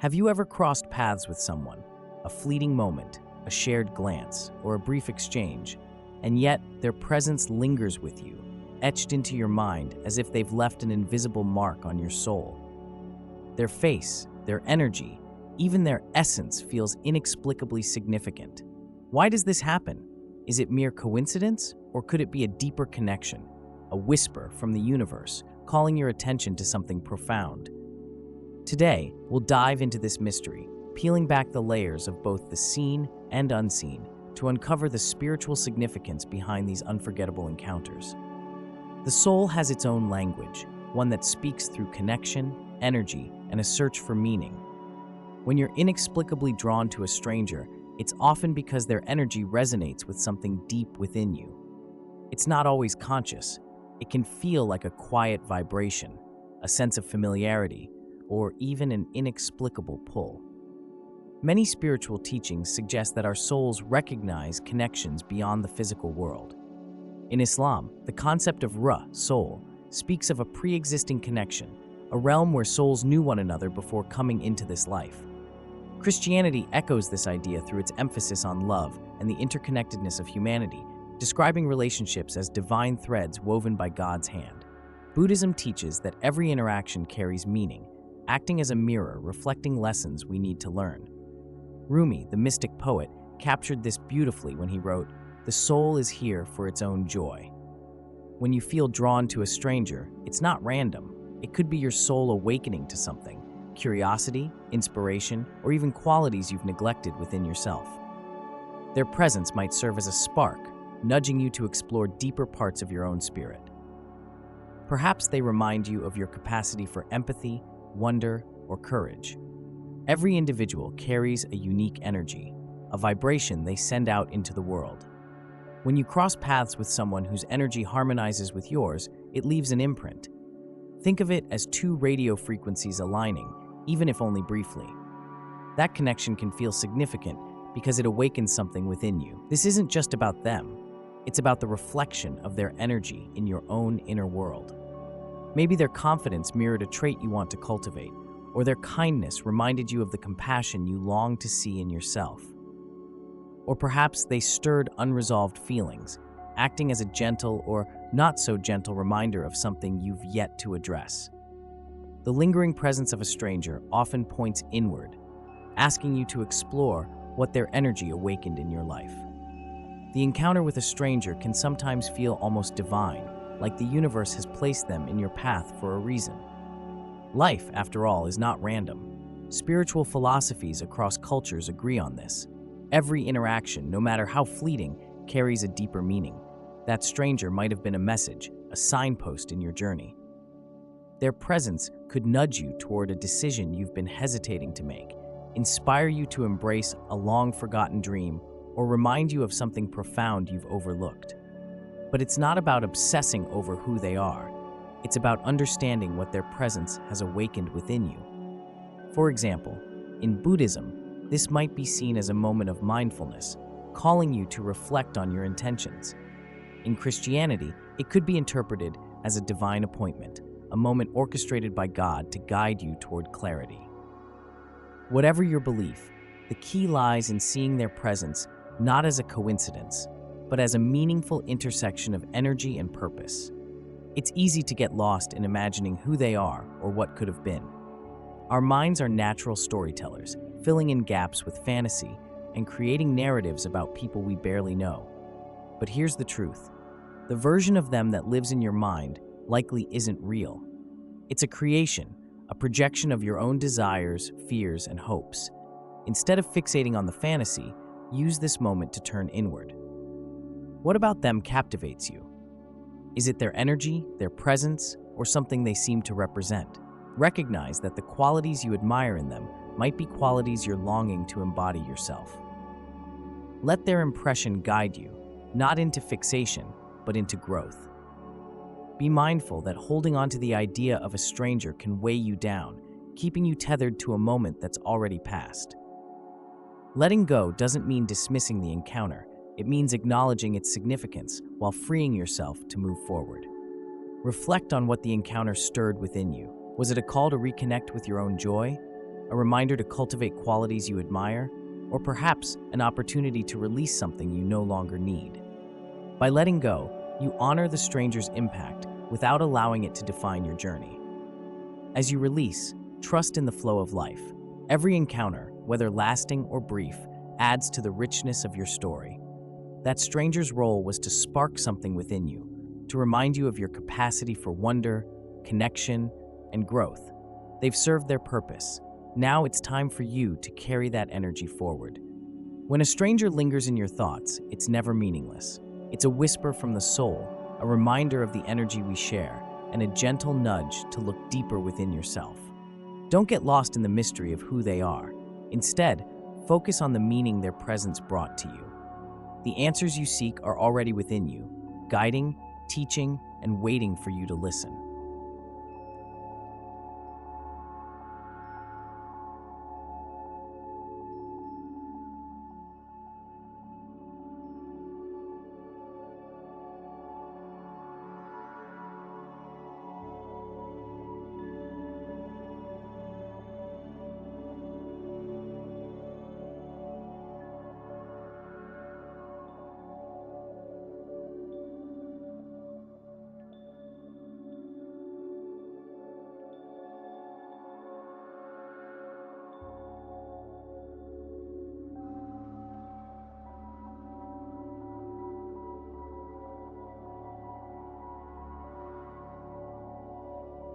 Have you ever crossed paths with someone, a fleeting moment, a shared glance, or a brief exchange, and yet their presence lingers with you, etched into your mind as if they've left an invisible mark on your soul? Their face, their energy, even their essence feels inexplicably significant. Why does this happen? Is it mere coincidence, or could it be a deeper connection, a whisper from the universe calling your attention to something profound? Today, we'll dive into this mystery, peeling back the layers of both the seen and unseen to uncover the spiritual significance behind these unforgettable encounters. The soul has its own language, one that speaks through connection, energy, and a search for meaning. When you're inexplicably drawn to a stranger, it's often because their energy resonates with something deep within you. It's not always conscious. It can feel like a quiet vibration, a sense of familiarity, or even an inexplicable pull. Many spiritual teachings suggest that our souls recognize connections beyond the physical world. In Islam, the concept of ruh, soul, speaks of a pre-existing connection, a realm where souls knew one another before coming into this life. Christianity echoes this idea through its emphasis on love and the interconnectedness of humanity, describing relationships as divine threads woven by God's hand. Buddhism teaches that every interaction carries meaning, acting as a mirror reflecting lessons we need to learn. Rumi, the mystic poet, captured this beautifully when he wrote, "The soul is here for its own joy." When you feel drawn to a stranger, it's not random. It could be your soul awakening to something, curiosity, inspiration, or even qualities you've neglected within yourself. Their presence might serve as a spark, nudging you to explore deeper parts of your own spirit. Perhaps they remind you of your capacity for empathy, wonder, or courage. Every individual carries a unique energy, a vibration they send out into the world. When you cross paths with someone whose energy harmonizes with yours, it leaves an imprint. Think of it as two radio frequencies aligning, even if only briefly. That connection can feel significant because it awakens something within you. This isn't just about them. It's about the reflection of their energy in your own inner world. Maybe their confidence mirrored a trait you want to cultivate, or their kindness reminded you of the compassion you long to see in yourself. Or perhaps they stirred unresolved feelings, acting as a gentle or not-so-gentle reminder of something you've yet to address. The lingering presence of a stranger often points inward, asking you to explore what their energy awakened in your life. The encounter with a stranger can sometimes feel almost divine, like the universe has placed them in your path for a reason. Life, after all, is not random. Spiritual philosophies across cultures agree on this. Every interaction, no matter how fleeting, carries a deeper meaning. That stranger might have been a message, a signpost in your journey. Their presence could nudge you toward a decision you've been hesitating to make, inspire you to embrace a long-forgotten dream, or remind you of something profound you've overlooked. But it's not about obsessing over who they are. It's about understanding what their presence has awakened within you. For example, in Buddhism, this might be seen as a moment of mindfulness, calling you to reflect on your intentions. In Christianity, it could be interpreted as a divine appointment, a moment orchestrated by God to guide you toward clarity. Whatever your belief, the key lies in seeing their presence not as a coincidence, but as a meaningful intersection of energy and purpose. It's easy to get lost in imagining who they are or what could have been. Our minds are natural storytellers, filling in gaps with fantasy and creating narratives about people we barely know. But here's the truth. The version of them that lives in your mind likely isn't real. It's a creation, a projection of your own desires, fears, and hopes. Instead of fixating on the fantasy, use this moment to turn inward. What about them captivates you? Is it their energy, their presence, or something they seem to represent? Recognize that the qualities you admire in them might be qualities you're longing to embody yourself. Let their impression guide you, not into fixation, but into growth. Be mindful that holding on to the idea of a stranger can weigh you down, keeping you tethered to a moment that's already passed. Letting go doesn't mean dismissing the encounter. It means acknowledging its significance while freeing yourself to move forward. Reflect on what the encounter stirred within you. Was it a call to reconnect with your own joy? a reminder to cultivate qualities you admire, or perhaps an opportunity to release something you no longer need. By letting go, you honor the stranger's impact without allowing it to define your journey. As you release, trust in the flow of life. Every encounter, whether lasting or brief, adds to the richness of your story. That stranger's role was to spark something within you, to remind you of your capacity for wonder, connection, and growth. They've served their purpose. Now it's time for you to carry that energy forward. When a stranger lingers in your thoughts, it's never meaningless. It's a whisper from the soul, a reminder of the energy we share, and a gentle nudge to look deeper within yourself. Don't get lost in the mystery of who they are. Instead, focus on the meaning their presence brought to you. The answers you seek are already within you, guiding, teaching, and waiting for you to listen.